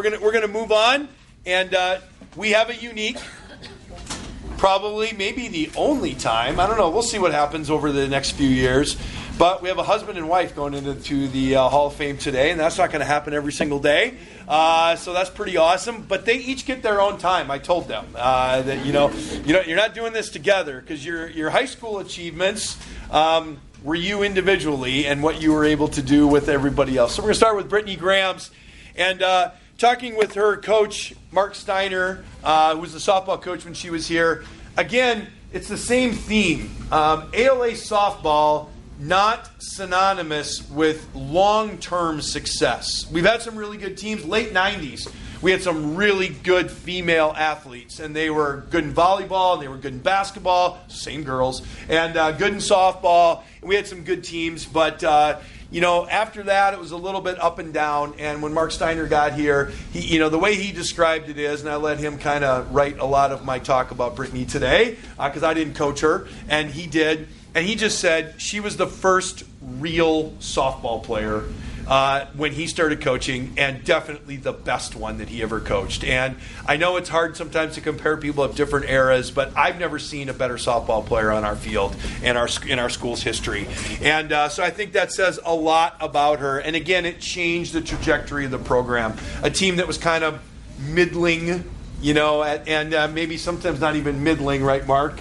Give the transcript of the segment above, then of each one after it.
we're gonna move on, and we have a unique, probably maybe the only time. I don't know. We'll see what happens over the next few years. But we have a husband and wife going into the Hall of Fame today, and that's not going to happen every single day. So that's pretty awesome. But they each get their own time. I told them that you're not doing this together because your high school achievements were you individually and what you were able to do with everybody else. So we're going to start with Brittany Grams, and talking with her coach Mark Steiner, who was the softball coach when she was here. Again, it's the same theme. ALA softball, not synonymous with long-term success. We've had some really good teams. Late 90s, we had some really good female athletes, and they were good in volleyball, and they were good in basketball, same girls, and good in softball. And we had some good teams, but after that, it was a little bit up and down. And when Mark Steiner got here, he, the way he described it is, and I let him kind of write a lot of my talk about Brittany today, because I didn't coach her, and he did. And he just said she was the first real softball player when he started coaching, and definitely the best one that he ever coached. And I know it's hard sometimes to compare people of different eras, but I've never seen a better softball player on our field in our school's history. And so I think that says a lot about her. And again, it changed the trajectory of the program. A team that was kind of middling, and maybe sometimes not even middling, right, Mark?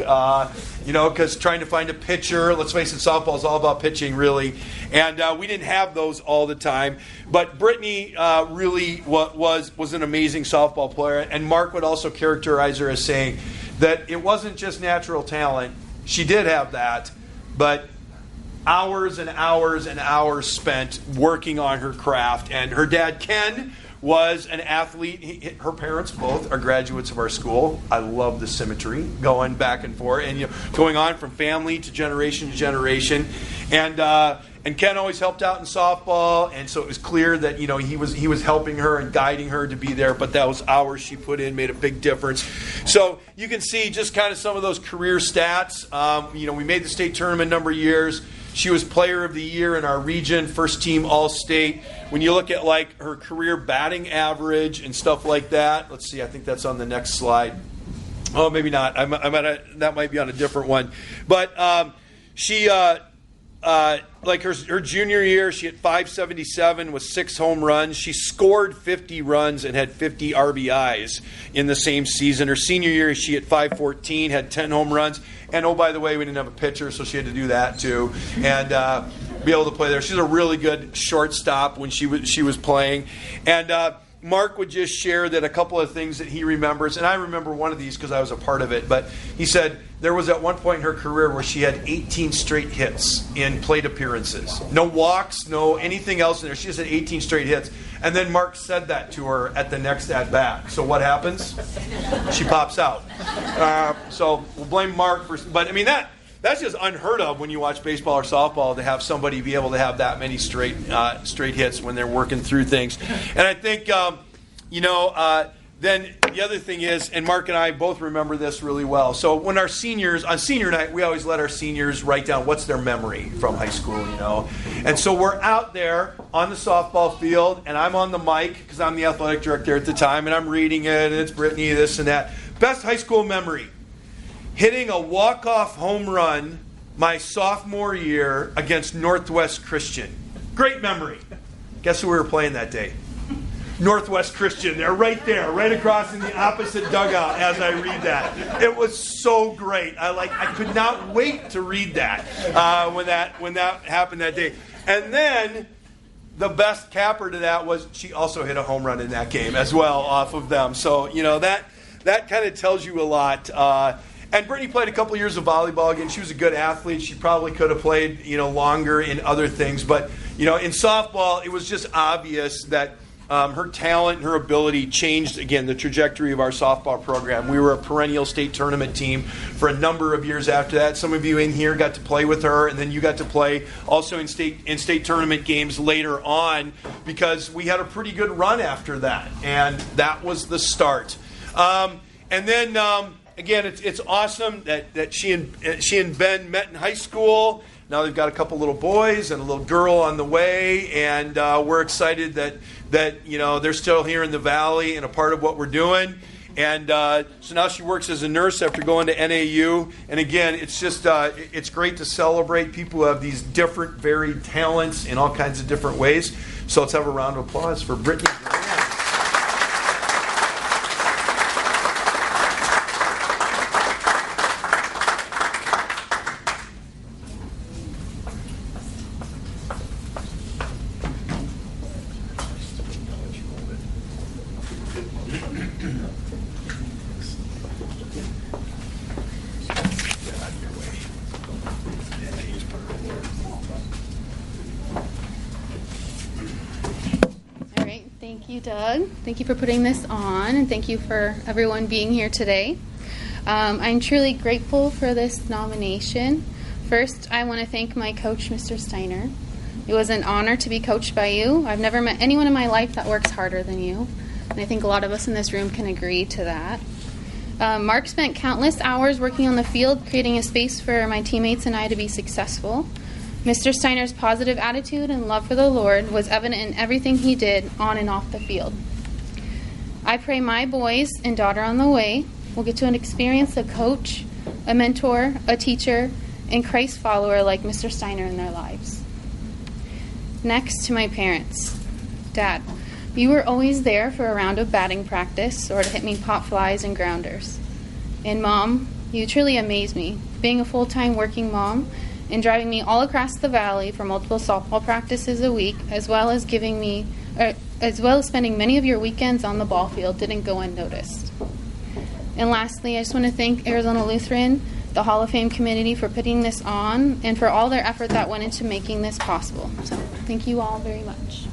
Because trying to find a pitcher, let's face it, softball is all about pitching, really. And we didn't have those all the time. But Brittany really was an amazing softball player. And Mark would also characterize her as saying that it wasn't just natural talent. She did have that, but hours and hours and hours spent working on her craft. And her dad, Ken, was an athlete. Her parents both are graduates of our school. I love the symmetry going back and forth, and going on from family to generation. And Ken always helped out in softball, and so it was clear that he was helping her and guiding her to be there. But those hours she put in made a big difference. So you can see just kind of some of those career stats. We made the state tournament a number of years. She was player of the year in our region, first team All-State. When you look at her career batting average and stuff like that, let's see, I think that's on the next slide. Oh, maybe not. That might be on a different one. But she, her junior year, she hit .577 with 6 home runs. She scored 50 runs and had 50 RBIs in the same season. Her senior year, she hit .514, had 10 home runs. And oh, by the way, we didn't have a pitcher, so she had to do that too, and be able to play there. She's a really good shortstop when she was playing. And Mark would just share that a couple of things that he remembers, and I remember one of these because I was a part of it, but he said there was at one point in her career where she had 18 straight hits in plate appearances. No walks, no anything else in there. She just had 18 straight hits. And then Mark said that to her at the next at-bat. So what happens? She pops out. So we'll blame Mark for... But, I mean, that's just unheard of when you watch baseball or softball, to have somebody be able to have that many straight hits when they're working through things. And I think, then the other thing is, and Mark and I both remember this really well. So when on senior night, we always let our seniors write down what's their memory from high school, And so we're out there on the softball field, and I'm on the mic because I'm the athletic director at the time, and I'm reading it, and it's Brittany, this and that. Best high school memory: hitting a walk-off home run my sophomore year against Northwest Christian. Great memory. Guess who we were playing that day? Northwest Christian. They're right there, right across in the opposite dugout as I read that. It was so great. I could not wait to read that when that happened that day. And then the best capper to that was she also hit a home run in that game as well off of them. So, that kind of tells you a lot. And Brittany played a couple years of volleyball. Again, she was a good athlete. She probably could have played, longer in other things. But, in softball, it was just obvious that her talent and her ability changed, again, the trajectory of our softball program. We were a perennial state tournament team for a number of years after that. Some of you in here got to play with her, and then you got to play also in state tournament games later on, because we had a pretty good run after that, and that was the start. And then, again, it's awesome that she and Ben met in high school. Now they've got a couple little boys and a little girl on the way, and we're excited that they're still here in the Valley and a part of what we're doing. And so now she works as a nurse after going to NAU. And again, it's just it's great to celebrate people who have these different, varied talents in all kinds of different ways. So let's have a round of applause for Brittany. Thank you, Doug. Thank you for putting this on, and thank you for everyone being here today. I'm truly grateful for this nomination. First, I want to thank my coach, Mr. Steiner. It was an honor to be coached by you. I've never met anyone in my life that works harder than you, and I think a lot of us in this room can agree to that. Mark spent countless hours working on the field, creating a space for my teammates and I to be successful. Mr. Steiner's positive attitude and love for the Lord was evident in everything he did on and off the field. I pray my boys and daughter on the way will get to experience a coach, a mentor, a teacher, and Christ follower like Mr. Steiner in their lives. Next, to my parents. Dad, you were always there for a round of batting practice or to hit me pop flies and grounders. And Mom, you truly amaze me, being a full-time working mom and driving me all across the Valley for multiple softball practices a week, as well as spending many of your weekends on the ball field didn't go unnoticed. And lastly, I just want to thank Arizona Lutheran, the Hall of Fame community, for putting this on and for all their effort that went into making this possible. So thank you all very much.